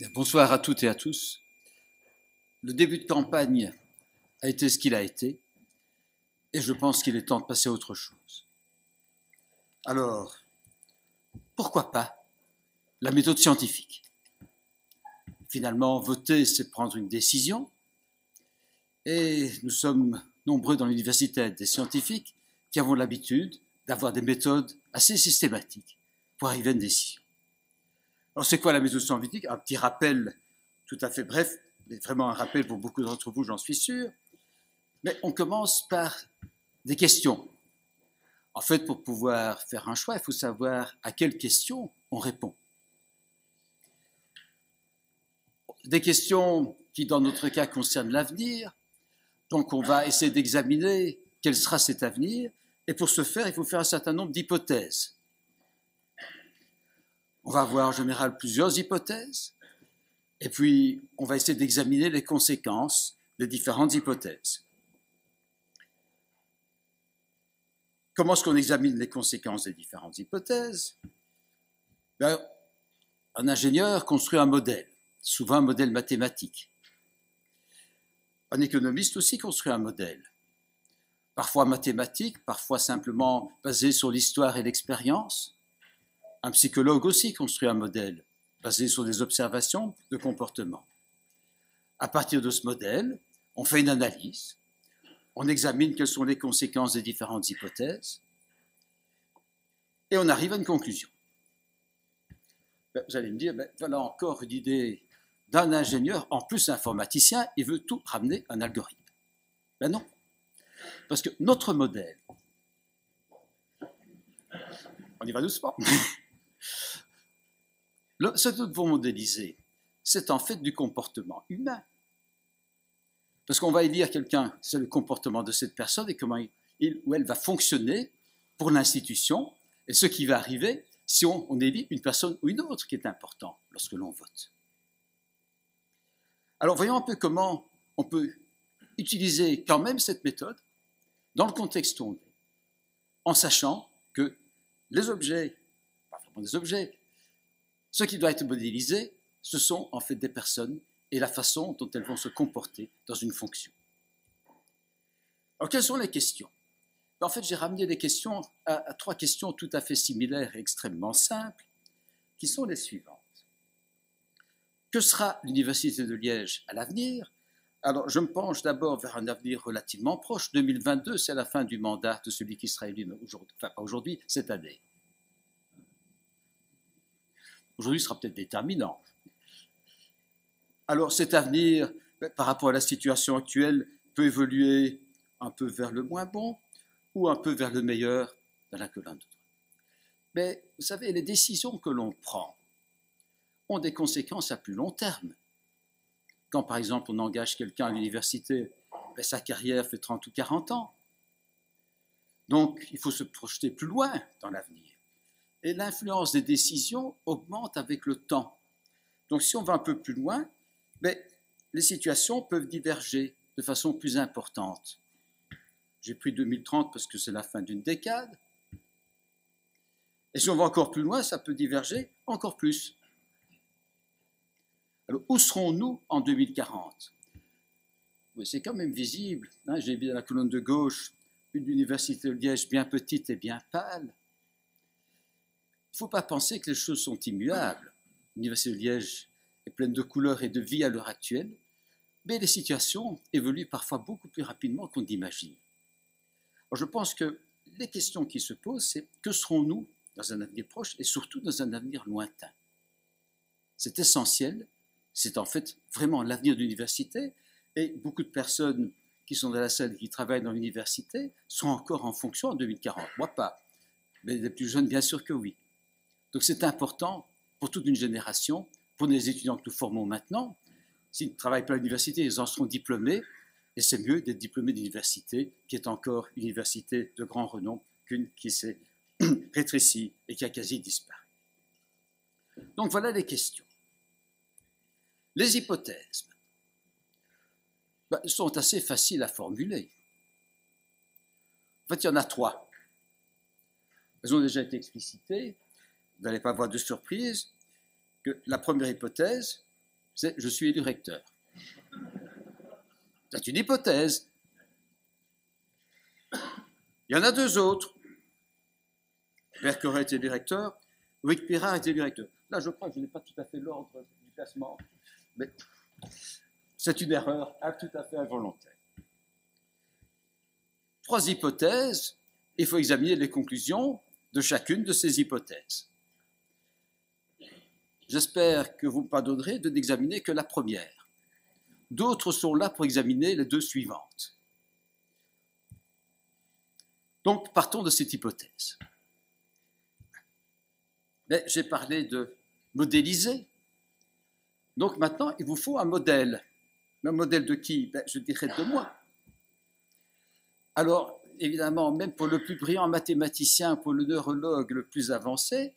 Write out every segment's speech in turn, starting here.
Bien, bonsoir à toutes et à tous. Le début de campagne a été ce qu'il a été, et je pense qu'il est temps de passer à autre chose. Alors, pourquoi pas la méthode scientifique? Finalement, voter, c'est prendre une décision, et nous sommes nombreux dans l'université à être des scientifiques qui avons l'habitude d'avoir des méthodes assez systématiques pour arriver à une décision. Alors, c'est quoi la méthode scientifique? Un petit rappel tout à fait bref, mais vraiment un rappel pour beaucoup d'entre vous, j'en suis sûr. Mais on commence par des questions. En fait, pour pouvoir faire un choix, il faut savoir à quelles questions on répond. Des questions qui, dans notre cas, concernent l'avenir. Donc, on va essayer d'examiner quel sera cet avenir. Et pour ce faire, il faut faire un certain nombre d'hypothèses. On va avoir en général plusieurs hypothèses. Et puis, on va essayer d'examiner les conséquences des différentes hypothèses. Comment est-ce qu'on examine les conséquences des différentes hypothèses? Ben, un ingénieur construit un modèle, souvent un modèle mathématique. Un économiste aussi construit un modèle, parfois mathématique, parfois simplement basé sur l'histoire et l'expérience. Un psychologue aussi construit un modèle basé sur des observations de comportement. À partir de ce modèle, on fait une analyse, on examine quelles sont les conséquences des différentes hypothèses et on arrive à une conclusion. Vous allez me dire, voilà encore une idée d'un ingénieur, en plus informaticien, il veut tout ramener à un algorithme. Ben non, parce que notre modèle, on y va doucement, ce que nous devons modéliser, c'est en fait du comportement humain. Parce qu'on va élire quelqu'un, c'est le comportement de cette personne et comment il ou elle va fonctionner pour l'institution et ce qui va arriver si on élit une personne ou une autre qui est important lorsque l'on vote. Alors voyons un peu comment on peut utiliser quand même cette méthode dans le contexte où on est, en sachant que les objets, pas vraiment des objets, ce qui doit être modélisé, ce sont en fait des personnes et la façon dont elles vont se comporter dans une fonction. Alors, quelles sont les questions? En fait, j'ai ramené les questions à trois questions tout à fait similaires et extrêmement simples, qui sont les suivantes. Que sera l'Université de Liège à l'avenir? Alors, je me penche d'abord vers un avenir relativement proche. 2022, c'est la fin du mandat de celui qui sera élu aujourd'hui, enfin pas aujourd'hui, cette année. Aujourd'hui sera peut-être déterminant. Alors cet avenir, par rapport à la situation actuelle, peut évoluer un peu vers le moins bon ou un peu vers le meilleur dans la colonne de droite. Mais vous savez, les décisions que l'on prend ont des conséquences à plus long terme. Quand par exemple on engage quelqu'un à l'université, sa carrière fait 30 ou 40 ans. Donc il faut se projeter plus loin dans l'avenir. Et l'influence des décisions augmente avec le temps. Donc si on va un peu plus loin, les situations peuvent diverger de façon plus importante. J'ai pris 2030 parce que c'est la fin d'une décade. Et si on va encore plus loin, ça peut diverger encore plus. Alors, où serons-nous en 2040? C'est quand même visible. J'ai mis dans la colonne de gauche une université de Liège bien petite et bien pâle. Il ne faut pas penser que les choses sont immuables. L'université de Liège est pleine de couleurs et de vie à l'heure actuelle, mais les situations évoluent parfois beaucoup plus rapidement qu'on l'imagine. Je pense que les questions qui se posent, c'est que serons-nous dans un avenir proche et surtout dans un avenir lointain? C'est essentiel, c'est en fait vraiment l'avenir de l'université et beaucoup de personnes qui sont dans la salle et qui travaillent dans l'université sont encore en fonction en 2040. Moi pas, mais les plus jeunes bien sûr que oui. Donc c'est important pour toute une génération, pour les étudiants que nous formons maintenant. S'ils ne travaillent pas à l'université, ils en seront diplômés, et c'est mieux d'être diplômé d'université, qui est encore une université de grand renom, qu'une qui s'est rétrécie et qui a quasi disparu. Donc voilà les questions. Les hypothèses sont assez faciles à formuler. En fait, il y en a trois. Elles ont déjà été explicitées. Vous n'allez pas avoir de surprise que la première hypothèse, c'est « je suis élu recteur ». C'est une hypothèse. Il y en a deux autres. Vercoret est élu recteur, Loïc Pirard est élu recteur. Là, je crois que je n'ai pas tout à fait l'ordre du classement, mais c'est une erreur tout à fait involontaire. Trois hypothèses, il faut examiner les conclusions de chacune de ces hypothèses. J'espère que vous me pardonnerez de n'examiner que la première. D'autres sont là pour examiner les deux suivantes. Donc, partons de cette hypothèse. Mais j'ai parlé de modéliser. Donc maintenant, il vous faut un modèle. Un modèle de qui? Je dirais de moi. Alors, évidemment, même pour le plus brillant mathématicien, pour le neurologue le plus avancé,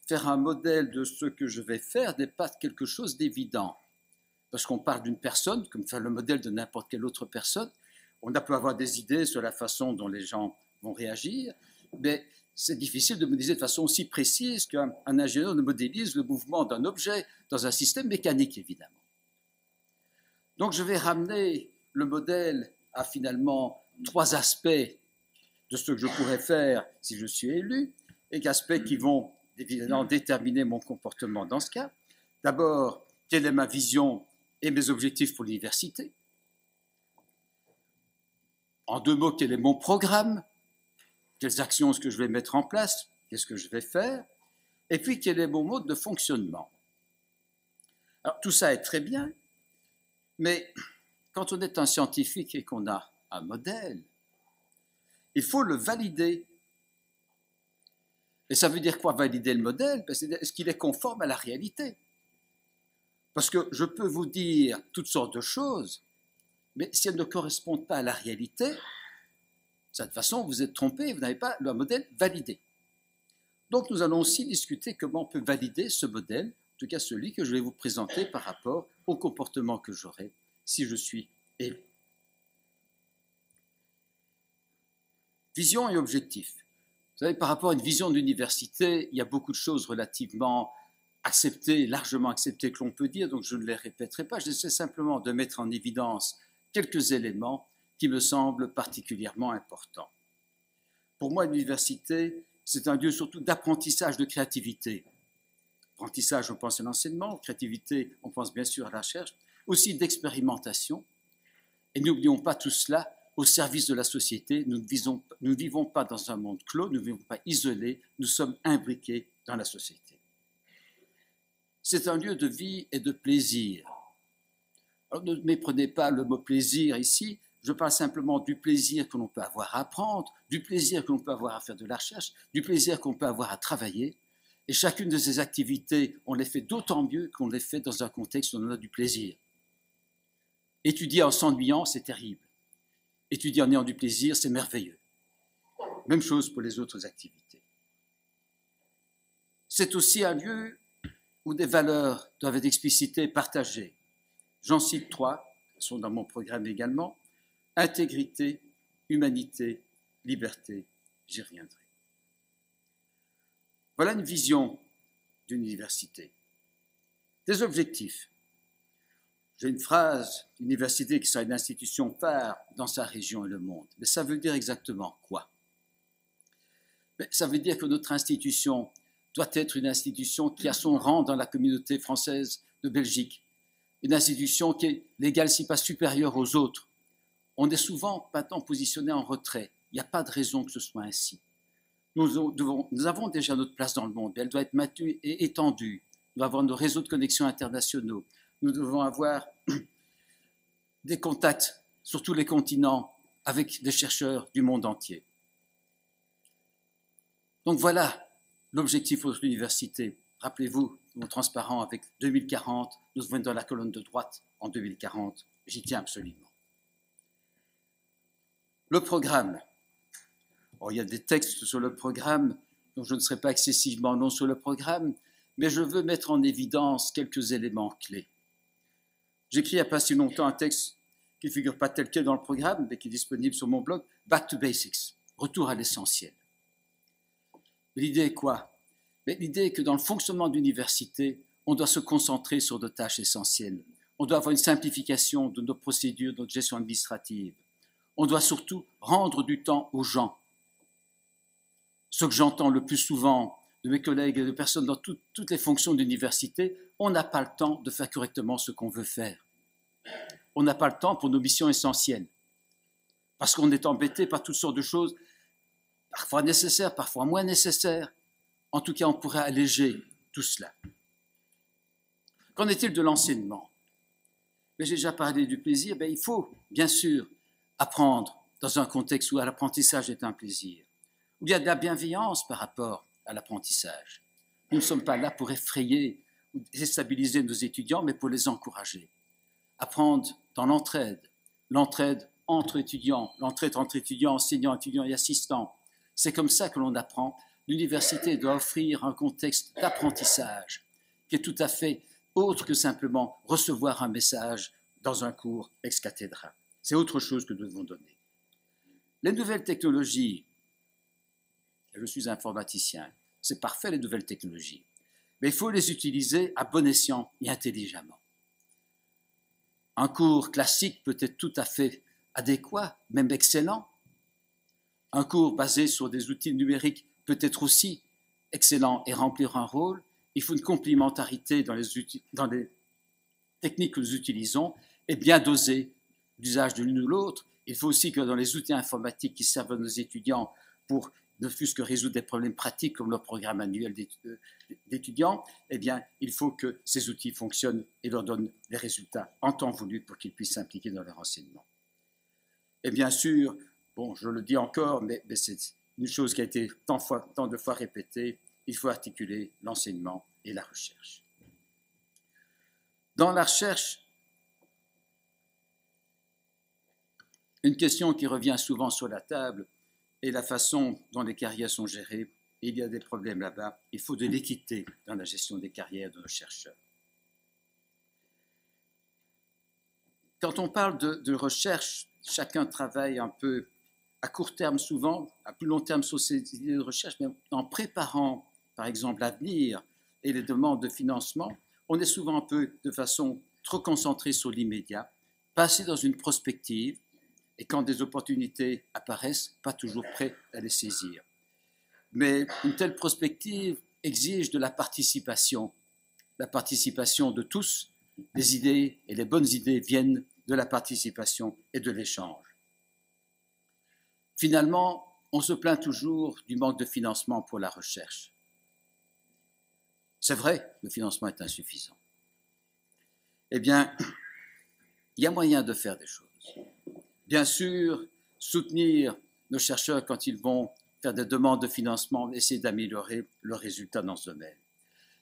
faire un modèle de ce que je vais faire n'est pas quelque chose d'évident. Parce qu'on parle d'une personne, comme faire le modèle de n'importe quelle autre personne, on peut avoir des idées sur la façon dont les gens vont réagir, mais c'est difficile de modéliser de façon aussi précise qu'un ingénieur ne modélise le mouvement d'un objet dans un système mécanique, évidemment. Donc je vais ramener le modèle à finalement trois aspects de ce que je pourrais faire si je suis élu, et aspects qui vont évidemment déterminer mon comportement dans ce cas. D'abord, quelle est ma vision et mes objectifs pour l'université? En deux mots, quel est mon programme? Quelles actions est-ce que je vais mettre en place? Qu'est-ce que je vais faire? Et puis, quel est mon mode de fonctionnement? Alors, tout ça est très bien, mais quand on est un scientifique et qu'on a un modèle, il faut le valider. Et ça veut dire quoi, valider le modèle? Est-ce qu'il est conforme à la réalité? Parce que je peux vous dire toutes sortes de choses, mais si elles ne correspondent pas à la réalité, de cette façon, vous êtes trompé, vous n'avez pas le modèle validé. Donc, nous allons aussi discuter comment on peut valider ce modèle, en tout cas celui que je vais vous présenter par rapport au comportement que j'aurai si je suis élu. Vision et objectif. Vous savez, par rapport à une vision d'université, il y a beaucoup de choses relativement acceptées, largement acceptées que l'on peut dire, donc je ne les répéterai pas. J'essaie simplement de mettre en évidence quelques éléments qui me semblent particulièrement importants. Pour moi, l'université, c'est un lieu surtout d'apprentissage de créativité. Apprentissage, on pense à l'enseignement, créativité, on pense bien sûr à la recherche, aussi d'expérimentation. Et n'oublions pas tout cela au service de la société. Nous ne vivons pas dans un monde clos, nous ne vivons pas isolés, nous sommes imbriqués dans la société. C'est un lieu de vie et de plaisir. Alors, ne méprenez pas le mot plaisir ici, je parle simplement du plaisir que l'on peut avoir à apprendre, du plaisir que l'on peut avoir à faire de la recherche, du plaisir qu'on peut avoir à travailler. Et chacune de ces activités, on les fait d'autant mieux qu'on les fait dans un contexte où on a du plaisir. Étudier en s'ennuyant, c'est terrible. Étudier en ayant du plaisir, c'est merveilleux. Même chose pour les autres activités. C'est aussi un lieu où des valeurs doivent être explicitées, partagées. J'en cite trois, qui sont dans mon programme également. Intégrité, humanité, liberté, j'y reviendrai. Voilà une vision d'une université. Des objectifs. J'ai une phrase, l'université qui sera une institution phare dans sa région et le monde. Mais ça veut dire exactement quoi? Ça veut dire que notre institution doit être une institution qui a son rang dans la communauté française de Belgique. Une institution qui est l'égale, si pas supérieure aux autres. On est souvent maintenant positionné en retrait. Il n'y a pas de raison que ce soit ainsi. Nous avons déjà notre place dans le monde, mais elle doit être maintenue et étendue. Nous devons avoir nos réseaux de connexion internationaux. Nous devons avoir des contacts sur tous les continents avec des chercheurs du monde entier. Donc voilà l'objectif de l'université. Rappelez-vous, mon transparent avec 2040, nous devons être dans la colonne de droite en 2040. J'y tiens absolument. Le programme. Il y a des textes sur le programme, donc je ne serai pas excessivement long sur le programme, mais je veux mettre en évidence quelques éléments clés. J'écris il n'y a pas si longtemps un texte qui ne figure pas tel quel dans le programme, mais qui est disponible sur mon blog, Back to Basics, retour à l'essentiel. L'idée est quoi? L'idée est que dans le fonctionnement d'université, on on doit se concentrer sur nos tâches essentielles. On doit avoir une simplification de nos procédures, de notre gestion administrative. On doit surtout rendre du temps aux gens. Ce que j'entends le plus souvent de mes collègues et de personnes dans toutes les fonctions d'université, on n'a pas le temps de faire correctement ce qu'on veut faire. On n'a pas le temps pour nos missions essentielles. Parce qu'on est embêté par toutes sortes de choses, parfois nécessaires, parfois moins nécessaires. En tout cas, on pourrait alléger tout cela. Qu'en est-il de l'enseignement? J'ai déjà parlé du plaisir. Il faut, bien sûr, apprendre dans un contexte où l'apprentissage est un plaisir, où il y a de la bienveillance par rapport à l'apprentissage. Nous ne sommes pas là pour effrayer ou déstabiliser nos étudiants, mais pour les encourager. Apprendre dans l'entraide entre étudiants, l'entraide entre étudiants, enseignants, étudiants et assistants. C'est comme ça que l'on apprend. L'université doit offrir un contexte d'apprentissage qui est tout à fait autre que simplement recevoir un message dans un cours ex cathedra. C'est autre chose que nous devons donner. Les nouvelles technologies, je suis informaticien, c'est parfait les nouvelles technologies, mais il faut les utiliser à bon escient et intelligemment. Un cours classique peut être tout à fait adéquat, même excellent. Un cours basé sur des outils numériques peut être aussi excellent et remplir un rôle. Il faut une complémentarité dans les techniques que nous utilisons et bien doser l'usage de l'une ou l'autre. Il faut aussi que dans les outils informatiques qui servent à nos étudiants pour ne fût-ce que résoudre des problèmes pratiques comme leur programme annuel d'étudiants, il faut que ces outils fonctionnent et leur donnent les résultats en temps voulu pour qu'ils puissent s'impliquer dans leur enseignement. Et bien sûr, je le dis encore, mais c'est une chose qui a été tant de fois répétée, il faut articuler l'enseignement et la recherche. Dans la recherche, une question qui revient souvent sur la table est la façon dont les carrières sont gérées. Il y a des problèmes là-bas. Il faut de l'équité dans la gestion des carrières de nos chercheurs. Quand on parle de recherche, chacun travaille un peu à court terme souvent, à plus long terme sur ses idées de recherche, mais en préparant, par exemple, l'avenir et les demandes de financement, on est souvent un peu de façon trop concentrée sur l'immédiat, passer dans une prospective, et quand des opportunités apparaissent, pas toujours prêt à les saisir. Mais une telle prospective exige de la participation de tous. Les idées et les bonnes idées viennent de la participation et de l'échange. Finalement, on se plaint toujours du manque de financement pour la recherche. C'est vrai, le financement est insuffisant. Il y a moyen de faire des choses. Bien sûr, soutenir nos chercheurs quand ils vont faire des demandes de financement, essayer d'améliorer leurs résultats dans ce domaine.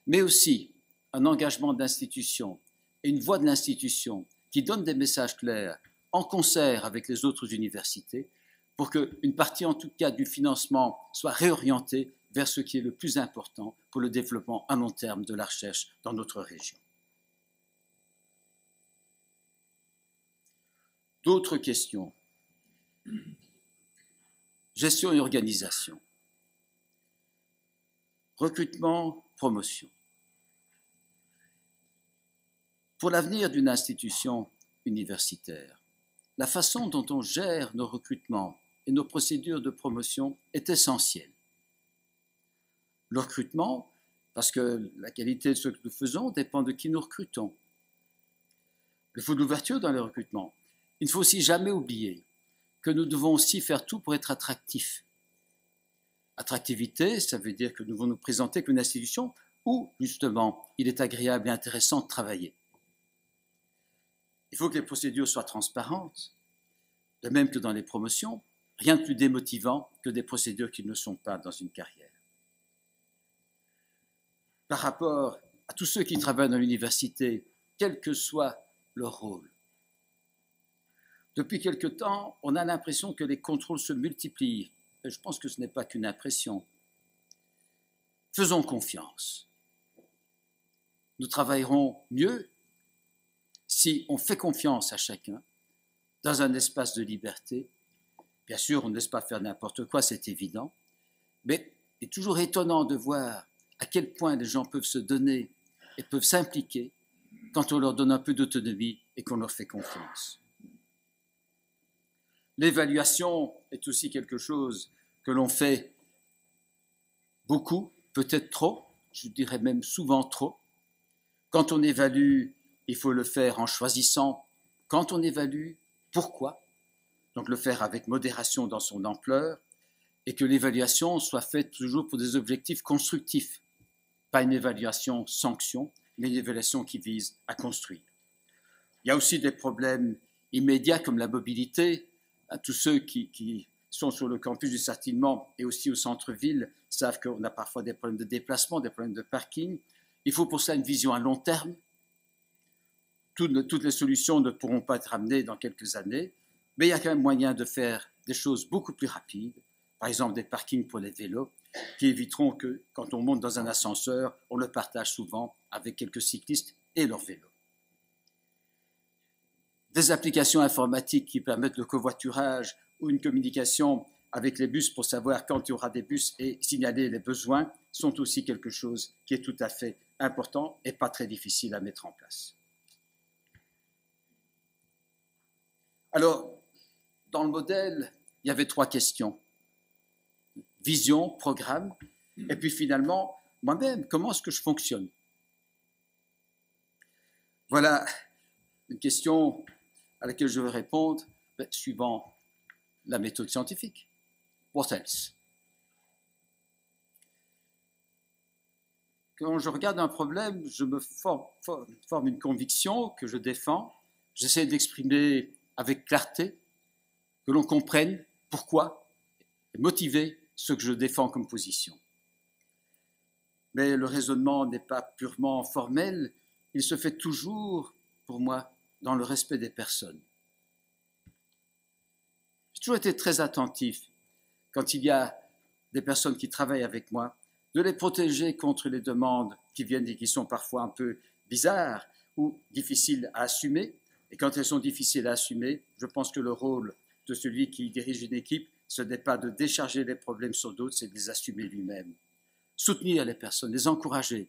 Mais aussi un engagement de l'institution et une voix de l'institution qui donne des messages clairs en concert avec les autres universités pour qu'une partie, en tout cas, du financement soit réorientée vers ce qui est le plus important pour le développement à long terme de la recherche dans notre région. D'autres questions. Gestion et organisation. Recrutement, promotion. Pour l'avenir d'une institution universitaire, la façon dont on gère nos recrutements et nos procédures de promotion est essentielle. Le recrutement, parce que la qualité de ce que nous faisons dépend de qui nous recrutons. Il faut de l'ouverture dans les recrutements. Il ne faut aussi jamais oublier que nous devons aussi faire tout pour être attractifs. Attractivité, ça veut dire que nous devons nous présenter comme une institution où, justement, il est agréable et intéressant de travailler. Il faut que les procédures soient transparentes, de même que dans les promotions. Rien de plus démotivant que des procédures qui ne le sont pas dans une carrière. Par rapport à tous ceux qui travaillent dans l'université, quel que soit leur rôle, depuis quelque temps, on a l'impression que les contrôles se multiplient. Et je pense que ce n'est pas qu'une impression. Faisons confiance. Nous travaillerons mieux si on fait confiance à chacun dans un espace de liberté. Bien sûr, on ne laisse pas faire n'importe quoi, c'est évident. Mais il est toujours étonnant de voir à quel point les gens peuvent se donner et peuvent s'impliquer quand on leur donne un peu d'autonomie et qu'on leur fait confiance. L'évaluation est aussi quelque chose que l'on fait beaucoup, peut-être trop, je dirais même souvent trop. Quand on évalue, il faut le faire en choisissant quand on évalue, pourquoi, donc le faire avec modération dans son ampleur, et que l'évaluation soit faite toujours pour des objectifs constructifs, pas une évaluation sanction, mais une évaluation qui vise à construire. Il y a aussi des problèmes immédiats comme la mobilité. Tous ceux qui sont sur le campus du Sartillement et aussi au centre-ville savent qu'on a parfois des problèmes de déplacement, des problèmes de parking. Il faut pour ça une vision à long terme. Toutes les solutions ne pourront pas être amenées dans quelques années, mais il y a quand même moyen de faire des choses beaucoup plus rapides, par exemple des parkings pour les vélos, qui éviteront que quand on monte dans un ascenseur, on le partage souvent avec quelques cyclistes et leurs vélos. Des applications informatiques qui permettent le covoiturage ou une communication avec les bus pour savoir quand il y aura des bus et signaler les besoins sont aussi quelque chose qui est tout à fait important et pas très difficile à mettre en place. Alors, dans le modèle, il y avait 3 questions. Vision, programme, et puis finalement, moi-même, comment est-ce que je fonctionne? Voilà une question à laquelle je vais répondre suivant la méthode scientifique. What else? Quand je regarde un problème, je me forme une conviction que je défends. J'essaie d'exprimer avec clarté, que l'on comprenne pourquoi, et motiver ce que je défends comme position. Mais le raisonnement n'est pas purement formel, il se fait toujours, pour moi, dans le respect des personnes. J'ai toujours été très attentif, quand il y a des personnes qui travaillent avec moi, de les protéger contre les demandes qui viennent et qui sont parfois un peu bizarres ou difficiles à assumer. Et quand elles sont difficiles à assumer, je pense que le rôle de celui qui dirige une équipe, ce n'est pas de décharger les problèmes sur d'autres, c'est de les assumer lui-même. Soutenir les personnes, les encourager,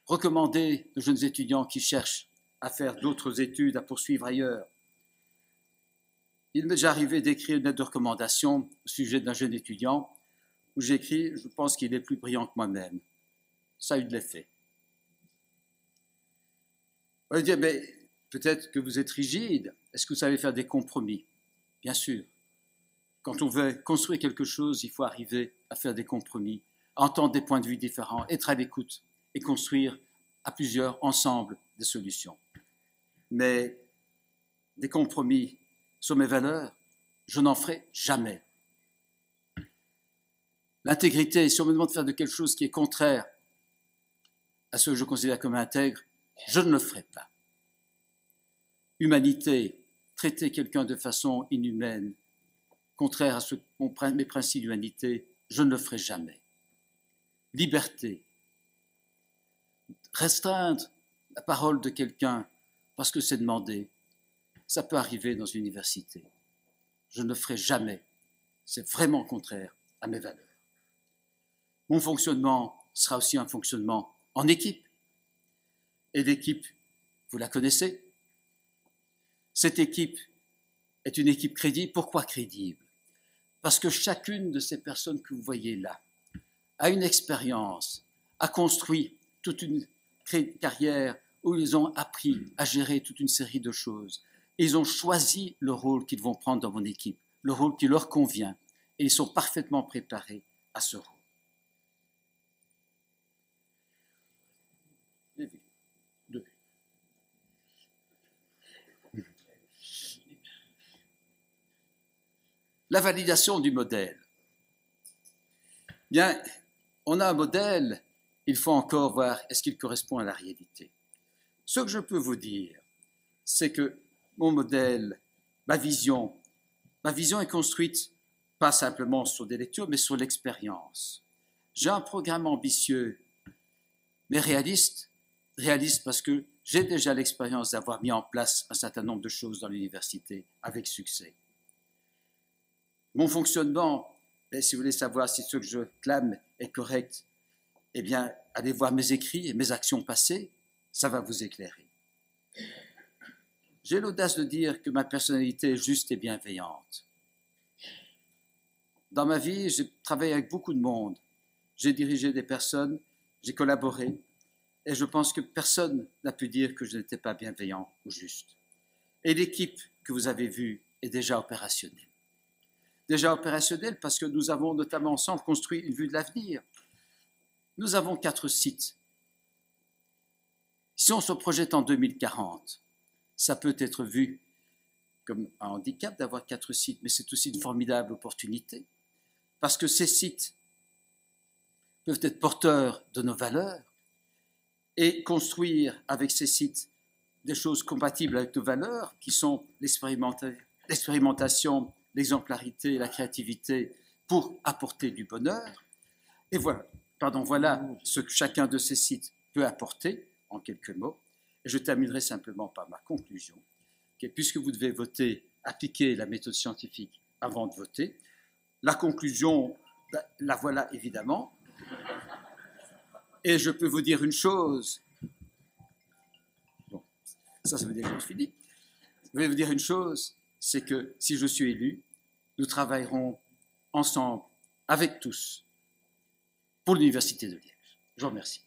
recommander de jeunes étudiants qui cherchent à faire d'autres études, à poursuivre ailleurs. Il m'est déjà arrivé d'écrire une lettre de recommandation au sujet d'un jeune étudiant où j'écris « Je pense qu'il est plus brillant que moi-même ». Ça a eu de l'effet. On va dire « Mais peut-être que vous êtes rigide. Est-ce que vous savez faire des compromis ?» Bien sûr. Quand on veut construire quelque chose, il faut arriver à faire des compromis, à entendre des points de vue différents, être à l'écoute et construire à plusieurs, ensemble, des solutions. Mais des compromis sur mes valeurs, je n'en ferai jamais. L'intégrité, si on me demande de faire de quelque chose qui est contraire à ce que je considère comme intègre, je ne le ferai pas. Humanité, traiter quelqu'un de façon inhumaine, contraire à mes principes d'humanité, je ne le ferai jamais. Liberté, restreindre la parole de quelqu'un parce que c'est demandé, ça peut arriver dans une université. Je ne le ferai jamais. C'est vraiment contraire à mes valeurs. Mon fonctionnement sera aussi un fonctionnement en équipe. Et l'équipe, vous la connaissez. Cette équipe est une équipe crédible. Pourquoi crédible? Parce que chacune de ces personnes que vous voyez là a une expérience, a construit toute une carrière où ils ont appris à gérer toute une série de choses. Et ils ont choisi le rôle qu'ils vont prendre dans mon équipe, le rôle qui leur convient. Et ils sont parfaitement préparés à ce rôle. La validation du modèle. Bien, on a un modèle, il faut encore voir est-ce qu'il correspond à la réalité. Ce que je peux vous dire, c'est que mon modèle, ma vision est construite pas simplement sur des lectures, mais sur l'expérience. J'ai un programme ambitieux, mais réaliste parce que j'ai déjà l'expérience d'avoir mis en place un certain nombre de choses dans l'université avec succès. Mon fonctionnement, si vous voulez savoir si ce que je clame est correct, eh bien, allez voir mes écrits et mes actions passées, ça va vous éclairer. J'ai l'audace de dire que ma personnalité est juste et bienveillante. Dans ma vie, j'ai travaillé avec beaucoup de monde. J'ai dirigé des personnes, j'ai collaboré, et je pense que personne n'a pu dire que je n'étais pas bienveillant ou juste. Et l'équipe que vous avez vue est déjà opérationnelle. Déjà opérationnelle parce que nous avons notamment ensemble construit une vue de l'avenir. Nous avons 4 sites. Si on se projette en 2040, ça peut être vu comme un handicap d'avoir 4 sites, mais c'est aussi une formidable opportunité, parce que ces sites peuvent être porteurs de nos valeurs et construire avec ces sites des choses compatibles avec nos valeurs, qui sont l'expérimentation, l'exemplarité, la créativité, pour apporter du bonheur. Et voilà, voilà ce que chacun de ces sites peut apporter, en quelques mots. Et je terminerai simplement par ma conclusion, que puisque vous devez voter, appliquer la méthode scientifique avant de voter, la conclusion, la voilà évidemment. Et je peux vous dire une chose, bon, ça veut dire que j'ai fini. Je vais vous dire une chose, c'est que si je suis élu, nous travaillerons ensemble, avec tous, pour l'Université de Liège. Je vous remercie.